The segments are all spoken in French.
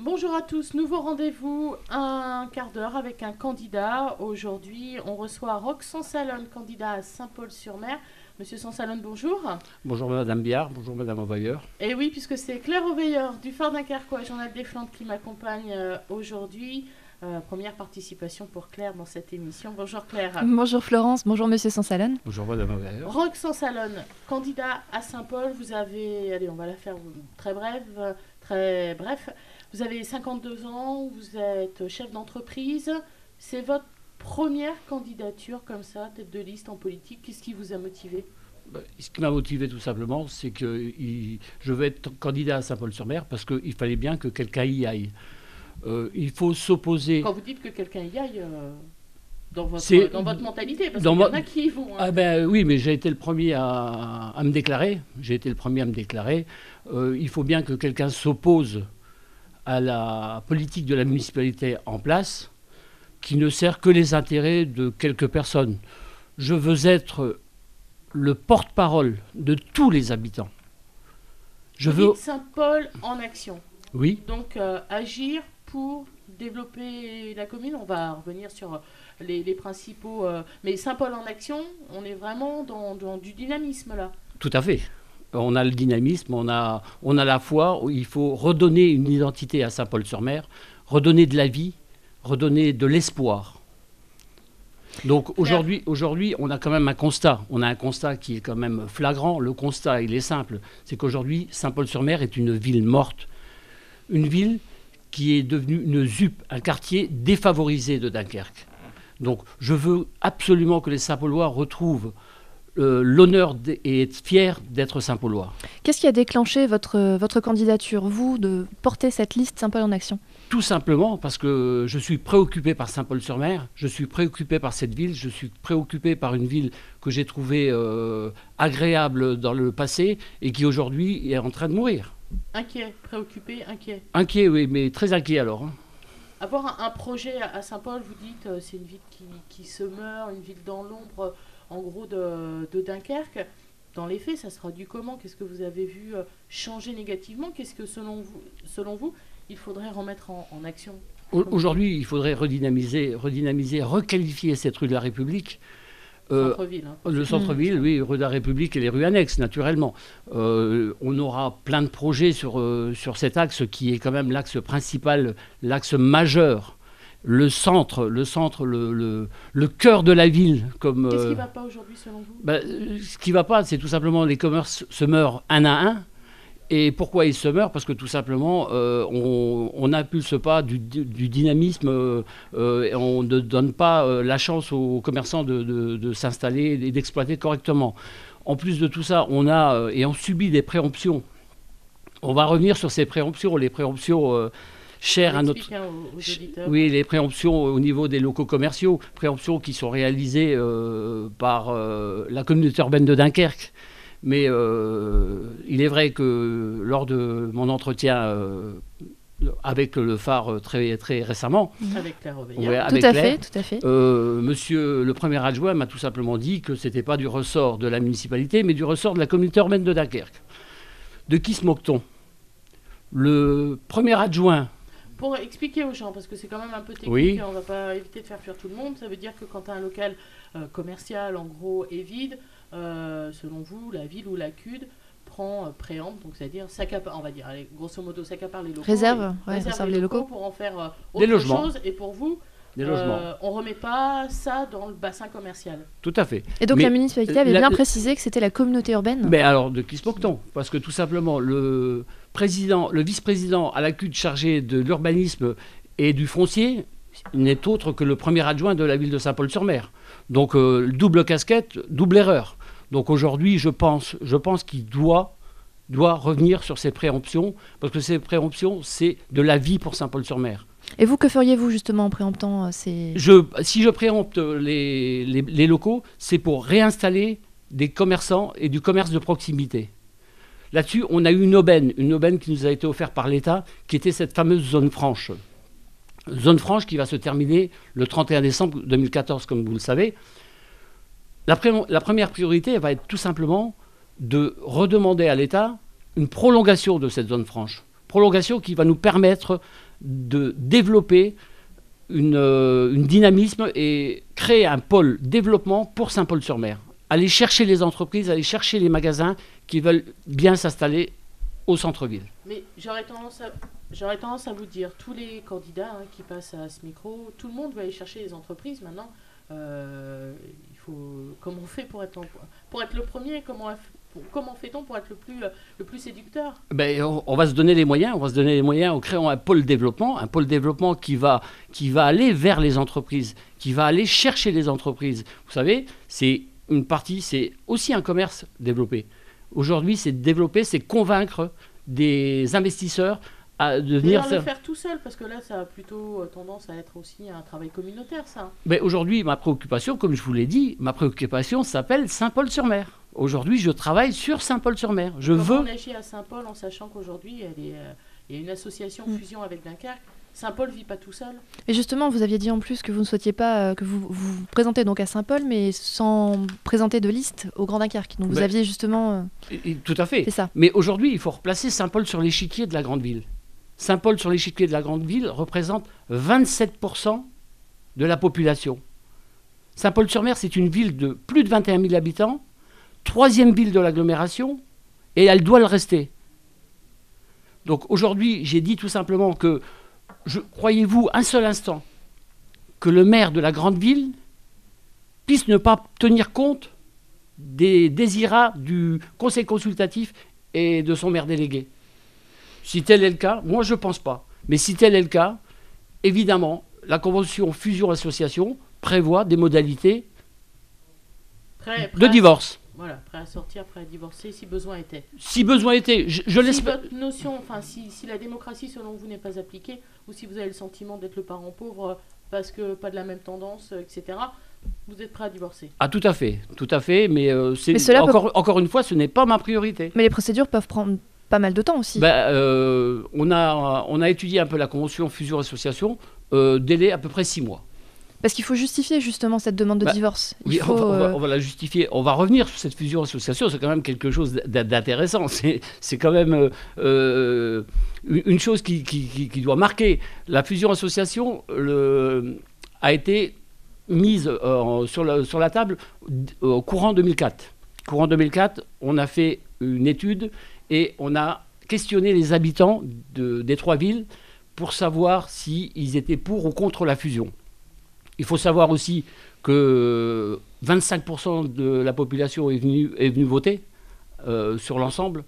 Bonjour à tous, nouveau rendez-vous, un quart d'heure avec un candidat. Aujourd'hui, on reçoit Roch Sansalone, candidat à Saint-Paul-sur-Mer. Monsieur Sansalone, bonjour. Bonjour Madame Biard, bonjour Madame Auveilleur. Et oui, puisque c'est Claire Auveilleur du Fort Dunkerquois, Journal des Flandres, qui m'accompagne aujourd'hui. Première participation pour Claire dans cette émission. Bonjour Claire. Bonjour Florence, bonjour Monsieur Sansalone. Bonjour Madame Auveilleur. Roch Sansalone, candidat à Saint-Paul, vous avez, allez, on va la faire très bref. Vous avez 52 ans, vous êtes chef d'entreprise. C'est votre première candidature comme ça, tête de liste en politique. Qu'est-ce qui vous a motivé ? Ce qui m'a motivé tout simplement, c'est que je veux être candidat à Saint-Paul-sur-Mer parce qu'il fallait bien que quelqu'un y aille. Il faut s'opposer... Quand vous dites que quelqu'un y aille, dans votre mentalité, parce qu'il y en a qui y vont. Hein. Ah ben oui, mais j'ai été le premier à me déclarer. Il faut bien que quelqu'un s'oppose à la politique de la municipalité en place, qui ne sert que les intérêts de quelques personnes. Je veux être le porte-parole de tous les habitants. Vous dites Saint-Paul en action. Oui. Donc agir pour développer la commune. On va revenir sur les principaux... mais Saint-Paul en action, on est vraiment dans du dynamisme là. Tout à fait. On a le dynamisme, on a la foi. Il faut redonner une identité à Saint-Paul-sur-Mer, redonner de la vie, redonner de l'espoir. Donc aujourd'hui, on a quand même un constat. On a un constat qui est quand même flagrant. Le constat, il est simple. C'est qu'aujourd'hui, Saint-Paul-sur-Mer est une ville morte. Une ville qui est devenue une ZUP, un quartier défavorisé de Dunkerque. Donc je veux absolument que les Saint-Paulois retrouvent l'honneur et être fiers d'être Saint-Paulois. Qu'est-ce qui a déclenché votre candidature, vous, de porter cette liste Saint-Paul en action ? Tout simplement parce que je suis préoccupé par Saint-Paul-sur-Mer, je suis préoccupé par cette ville, je suis préoccupé par une ville que j'ai trouvée agréable dans le passé et qui aujourd'hui est en train de mourir. Inquiet, préoccupé, inquiet. Inquiet, oui, mais très inquiet alors. Hein. Avoir un projet à Saint-Paul, vous dites, c'est une ville qui se meurt, une ville dans l'ombre, en gros, de Dunkerque. Dans les faits, ça se traduit comment ? Qu'est-ce que vous avez vu changer négativement ? Qu'est-ce que, selon vous, il faudrait remettre en action ? Aujourd'hui, il faudrait redynamiser, requalifier cette rue de la République. Centre-ville. Hein, le centre-ville, oui, rue de la République et les rues annexes, naturellement. On aura plein de projets sur cet axe qui est quand même l'axe principal, l'axe majeur. Le centre, le cœur de la ville. Qu'est-ce qui ne va pas aujourd'hui, selon vous ? Ce qui ne va pas, c'est tout simplement les commerces se meurent un à un. Et pourquoi ils se meurent ? Parce que tout simplement, on n'impulse pas du dynamisme, et on ne donne pas la chance aux commerçants de s'installer et d'exploiter correctement. En plus de tout ça, on subit des préemptions. On va revenir sur ces préemptions, les préemptions chères à notre... aux auditeurs. Oui, les préemptions au niveau des locaux commerciaux, préemptions qui sont réalisées par la communauté urbaine de Dunkerque. Mais il est vrai que lors de mon entretien avec le phare très, très récemment, avec Claire Auveilleur, tout à fait. Monsieur le premier adjoint m'a tout simplement dit que ce n'était pas du ressort de la municipalité, mais du ressort de la communauté urbaine de Dunkerque. De qui se moque-t-on ? Le premier adjoint... Pour expliquer aux gens, parce que c'est quand même un peu technique, oui. On ne va pas éviter de faire fuir tout le monde, ça veut dire que quand un local commercial, en gros, est vide, selon vous, la ville ou la CUD prend préempte, donc c'est-à-dire s'accapare, on va dire, allez, grosso modo, s'accapare les locaux. Réserve les locaux pour en faire autre chose. Et pour vous, on ne remet pas ça dans le bassin commercial. Tout à fait. Et donc la municipalité avait bien précisé que c'était la communauté urbaine. Mais alors, de qui se moque-t-on ? Parce que tout simplement, le vice-président à la CUD chargé de l'urbanisme et du foncier n'est autre que le premier adjoint de la ville de Saint-Paul-sur-Mer. Donc, double casquette, double erreur. Donc aujourd'hui, je pense qu'il doit revenir sur ces préemptions, parce que ces préemptions, c'est de la vie pour Saint-Paul-sur-Mer. Et vous, que feriez-vous justement en préemptant ces... Si je préempte les locaux, c'est pour réinstaller des commerçants et du commerce de proximité. Là-dessus, on a eu une aubaine qui nous a été offerte par l'État, qui était cette fameuse zone franche. Zone franche qui va se terminer le 31 décembre 2014, comme vous le savez. La première priorité va être tout simplement de redemander à l'État une prolongation de cette zone franche. Prolongation qui va nous permettre de développer une dynamisme et créer un pôle développement pour Saint-Paul-sur-Mer. Aller chercher les entreprises, aller chercher les magasins qui veulent bien s'installer au centre-ville. Mais j'aurais tendance à vous dire, tous les candidats qui passent à ce micro, tout le monde va aller chercher les entreprises maintenant. Comment on fait pour être le premier, comment fait-on pour être le plus séducteur? On va se donner les moyens, en créant un pôle développement qui va aller vers les entreprises, qui va aller chercher les entreprises. Vous savez, c'est aussi un commerce développé. Aujourd'hui, c'est convaincre des investisseurs à devenir... le faire tout seul, parce que là, ça a plutôt tendance à être aussi un travail communautaire, ça. Aujourd'hui, ma préoccupation, comme je vous l'ai dit, s'appelle Saint-Paul-sur-Mer. Aujourd'hui, je travaille sur Saint-Paul-sur-Mer. Comment on agit à Saint-Paul en sachant qu'aujourd'hui, il y a une association fusion avec Dunkerque. Saint-Paul ne vit pas tout seul. Et justement, vous aviez dit en plus que vous ne souhaitiez pas que vous vous présentez donc à Saint-Paul, mais sans présenter de liste au Grand Dunkerque. Donc vous aviez justement... Tout à fait. C'est ça. Mais aujourd'hui, il faut replacer Saint-Paul sur l'échiquier de la grande ville. Saint-Paul sur l'échiquier de la grande ville représente 27% de la population. Saint-Paul-sur-Mer, c'est une ville de plus de 21 000 habitants, 3e ville de l'agglomération, et elle doit le rester. Donc aujourd'hui, j'ai dit tout simplement que croyez-vous un seul instant que le maire de la grande ville puisse ne pas tenir compte des désirats du conseil consultatif et de son maire délégué? Si tel est le cas, moi je ne pense pas. Mais si tel est le cas, évidemment, la convention fusion-association prévoit des modalités de divorce. Voilà, prêt à sortir, prêt à divorcer, si besoin était. Si besoin était, je l'espère. Si votre notion, si la démocratie selon vous n'est pas appliquée, ou si vous avez le sentiment d'être le parent pauvre parce que pas de la même tendance, etc., vous êtes prêt à divorcer. Ah, tout à fait, mais encore une fois, ce n'est pas ma priorité. Mais les procédures peuvent prendre pas mal de temps aussi. On a étudié un peu la convention fusion-association, délai à peu près 6 mois. Parce qu'il faut justifier justement cette demande de divorce. On va la justifier. On va revenir sur cette fusion-association. C'est quand même quelque chose d'intéressant. C'est quand même une chose qui doit marquer. La fusion-association a été mise sur la table au courant 2004. Courant 2004, on a fait une étude et on a questionné les habitants des 3 villes pour savoir s'ils étaient pour ou contre la fusion. Il faut savoir aussi que 25% de la population est venue voter sur l'ensemble.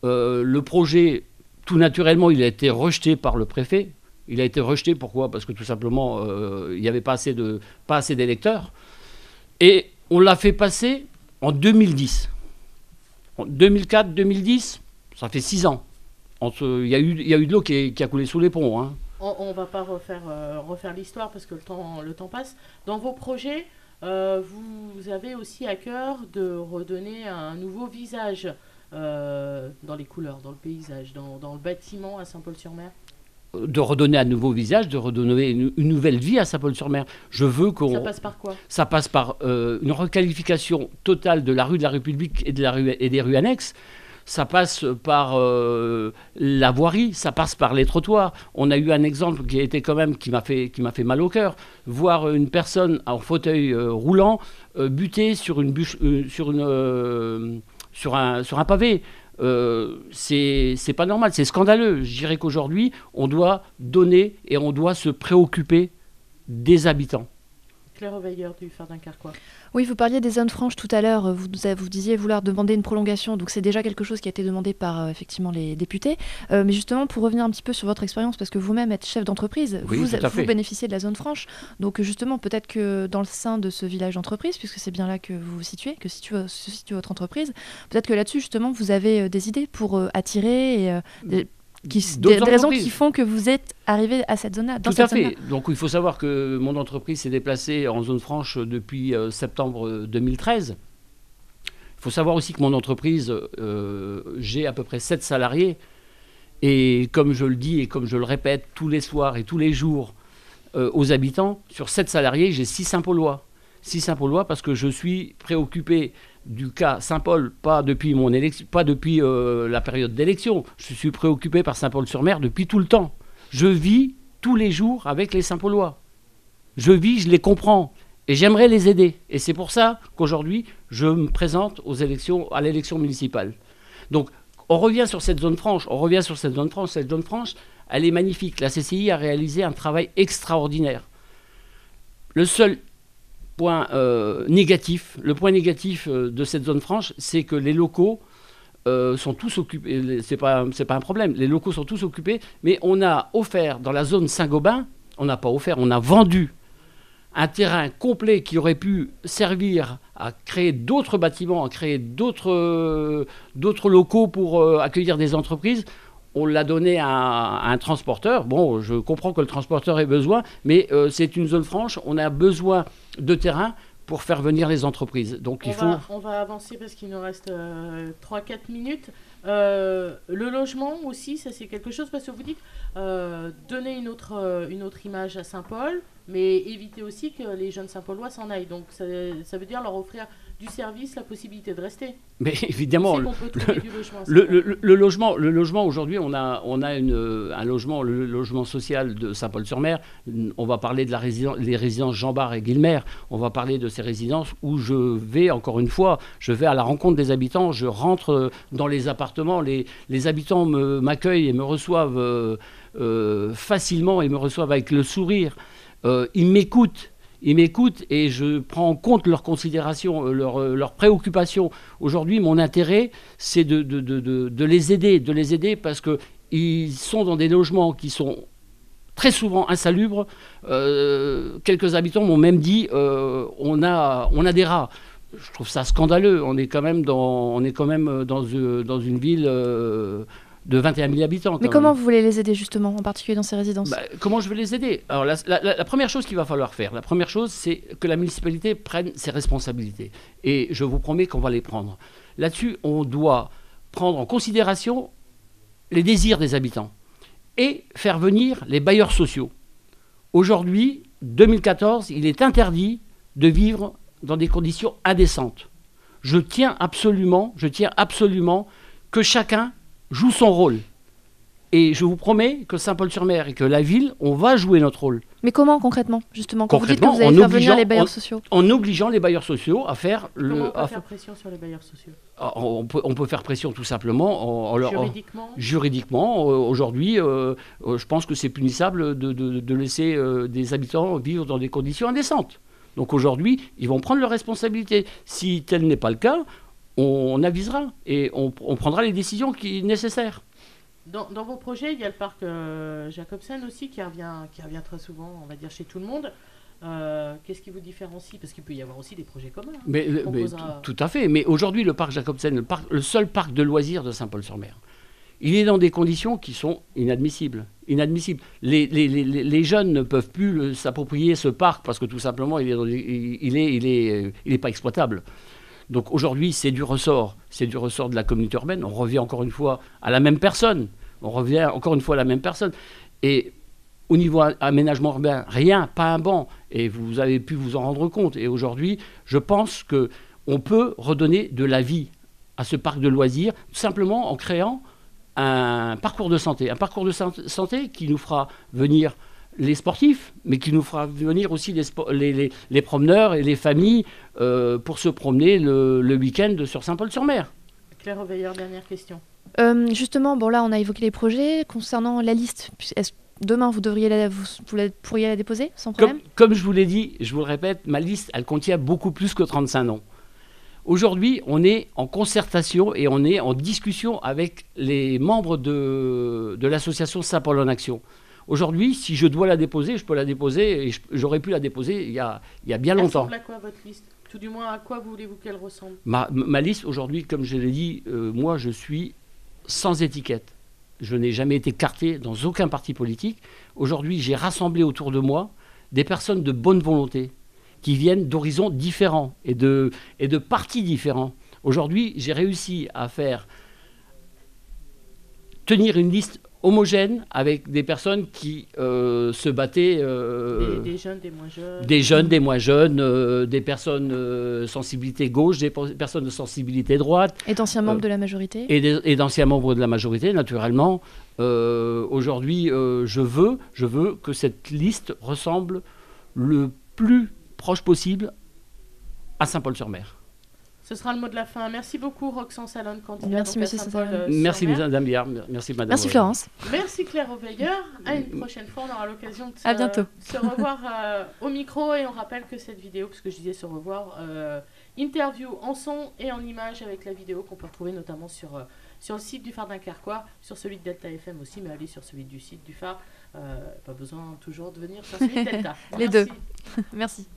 Le projet, tout naturellement, il a été rejeté par le préfet. Il a été rejeté, pourquoi? Parce que tout simplement, il n'y avait pas assez d'électeurs. Et on l'a fait passer en 2010. En 2004-2010, ça fait 6 ans. Il y a eu de l'eau qui a coulé sous les ponts, hein. On ne va pas refaire l'histoire parce que le temps passe. Dans vos projets, vous avez aussi à cœur de redonner un nouveau visage dans les couleurs, dans le paysage, dans le bâtiment à Saint-Paul-sur-Mer. De redonner un nouveau visage, de redonner une nouvelle vie à Saint-Paul-sur-Mer. Je veux qu'on... Ça passe par quoi? Ça passe par une requalification totale de la rue de la République et des rues annexes. Ça passe par la voirie, ça passe par les trottoirs. On a eu un exemple qui m'a fait mal au cœur. Voir une personne en fauteuil roulant buter sur un pavé. C'est pas normal, c'est scandaleux. Je dirais qu'aujourd'hui, on doit donner et on doit se préoccuper des habitants. Claire Reveilleur du Phare Dunkerquois. Oui, vous parliez des zones franches tout à l'heure. Vous disiez vouloir demander une prolongation. Donc c'est déjà quelque chose qui a été demandé par effectivement les députés. Mais justement, pour revenir un petit peu sur votre expérience, parce que vous-même êtes chef d'entreprise, oui, vous bénéficiez de la zone franche. Donc justement, peut-être que dans le sein de ce village d'entreprise, puisque c'est bien là que vous vous situez, se situe votre entreprise, peut-être que là-dessus, justement, vous avez des idées pour attirer des raisons qui font que vous êtes arrivé à cette zone-là. Tout à fait. Donc il faut savoir que mon entreprise s'est déplacée en zone franche depuis septembre 2013. Il faut savoir aussi que mon entreprise, j'ai à peu près 7 salariés. Et comme je le dis et comme je le répète tous les soirs et tous les jours aux habitants, sur 7 salariés, j'ai 6 Saint-Paulois. 6 Saint-Paulois parce que je suis préoccupé du cas Saint-Paul, pas depuis la période d'élection. Je suis préoccupé par Saint-Paul-sur-Mer depuis tout le temps. Je vis tous les jours avec les Saint-Paulois. Je vis, je les comprends. Et j'aimerais les aider. Et c'est pour ça qu'aujourd'hui, je me présente à l'élection municipale. Donc, on revient sur cette zone franche. Cette zone franche, elle est magnifique. La CCI a réalisé un travail extraordinaire. Le seul point négatif de cette zone franche, c'est que les locaux sont tous occupés. C'est pas un problème. Les locaux sont tous occupés. Mais on a offert dans la zone Saint-Gobain, on a vendu un terrain complet qui aurait pu servir à créer d'autres bâtiments, à créer d'autres locaux pour accueillir des entreprises. On l'a donné à un transporteur. Bon, je comprends que le transporteur ait besoin, mais c'est une zone franche. On a besoin de terrain pour faire venir les entreprises. Donc on va avancer parce qu'il nous reste 3-4 minutes. Le logement aussi, ça c'est quelque chose, parce que vous dites donner une autre image à Saint-Paul, mais éviter aussi que les jeunes Saint-Paulois s'en aillent. Donc ça veut dire leur offrir du service, la possibilité de rester. Mais évidemment, le logement aujourd'hui, on a un logement, le logement social de Saint-Paul-sur-Mer. On va parler de les résidences Jean-Bart et Guilmer. On va parler de ces résidences où je vais, encore une fois, à la rencontre des habitants. Je rentre dans les appartements. Les habitants m'accueillent et me reçoivent facilement et me reçoivent avec le sourire. Ils m'écoutent et je prends en compte leurs considérations, leurs préoccupations. Aujourd'hui, mon intérêt, c'est de les aider parce qu'ils sont dans des logements qui sont très souvent insalubres. Quelques habitants m'ont même dit on a des rats. Je trouve ça scandaleux. On est quand même dans une ville de 21 000 habitants. Mais comment vous voulez les aider justement, en particulier dans ces résidences ? Comment je vais les aider ? Alors la première chose qu'il va falloir faire, c'est que la municipalité prenne ses responsabilités. Et je vous promets qu'on va les prendre. Là-dessus, on doit prendre en considération les désirs des habitants et faire venir les bailleurs sociaux. Aujourd'hui, 2014, il est interdit de vivre dans des conditions indécentes. Je tiens absolument que chacun joue son rôle. Et je vous promets que Saint-Paul-sur-Mer et que la ville, on va jouer notre rôle. Mais comment concrètement, justement, quand vous dites que vous allez faire venir les bailleurs sociaux ? En obligeant les bailleurs sociaux à faire... Comment on peut faire pression sur les bailleurs sociaux ? On peut faire pression tout simplement... Juridiquement, aujourd'hui, je pense que c'est punissable de laisser des habitants vivre dans des conditions indécentes. Donc aujourd'hui, ils vont prendre leurs responsabilités. Si tel n'est pas le cas, on avisera et on prendra les décisions nécessaires. Dans vos projets, il y a le parc Jacobsen aussi qui revient très souvent, on va dire, chez tout le monde. Qu'est-ce qui vous différencie ? Parce qu'il peut y avoir aussi des projets communs. Tout à fait. Mais aujourd'hui, le parc Jacobsen, le seul parc de loisirs de Saint-Paul-sur-Mer, il est dans des conditions qui sont inadmissibles. Les jeunes ne peuvent plus s'approprier ce parc parce que tout simplement, il est pas exploitable. Donc aujourd'hui, c'est du ressort de la communauté urbaine. On revient encore une fois à la même personne. Et au niveau aménagement urbain, rien, pas un banc. Et vous avez pu vous en rendre compte. Et aujourd'hui, je pense qu'on peut redonner de la vie à ce parc de loisirs, simplement en créant un parcours de santé. Un parcours de santé qui nous fera venir les sportifs, mais qui nous fera venir aussi les promeneurs et les familles pour se promener le week-end sur Saint-Paul-sur-Mer. Claire Auveilleur, dernière question. Justement, là, on a évoqué les projets. Concernant la liste, demain, vous pourriez la déposer sans problème ? Comme je vous l'ai dit, je vous le répète, ma liste, elle contient beaucoup plus que 35 noms. Aujourd'hui, on est en concertation et on est en discussion avec les membres de l'association Saint-Paul en Action. Aujourd'hui, si je dois la déposer, je peux la déposer et j'aurais pu la déposer il y a bien longtemps. Elle ressemble à quoi votre liste ? Tout du moins, à quoi voulez-vous qu'elle ressemble ? Ma liste, aujourd'hui, comme je l'ai dit, moi, je suis sans étiquette. Je n'ai jamais été carté dans aucun parti politique. Aujourd'hui, j'ai rassemblé autour de moi des personnes de bonne volonté qui viennent d'horizons différents et de partis différents. Aujourd'hui, j'ai réussi à faire tenir une liste homogène avec des personnes qui se battaient. Des jeunes, des moins jeunes. Des jeunes, des moins jeunes, des personnes sensibilité gauche, des personnes de sensibilité droite. Et d'anciens membres de la majorité. Et d'anciens membres de la majorité, naturellement. Aujourd'hui, je veux que cette liste ressemble le plus proche possible à Saint-Paul-sur-Mer. Ce sera le mot de la fin. Merci beaucoup, Roxane Salonne, candidate. Merci, monsieur Salonne. Merci, Madame Biard. Merci, Madame. Merci, Florence. Merci, Claire Auveilleur. À une prochaine fois, on aura l'occasion de à bientôt. Se revoir au micro. Et on rappelle que cette vidéo, parce que je disais se revoir, interview en son et en image avec la vidéo qu'on peut retrouver notamment sur le site du Phare Dunkerquois, sur celui de Delta FM aussi, mais allez sur celui du site du Phare. Pas besoin toujours de venir sur celui de Delta. Les deux. Merci.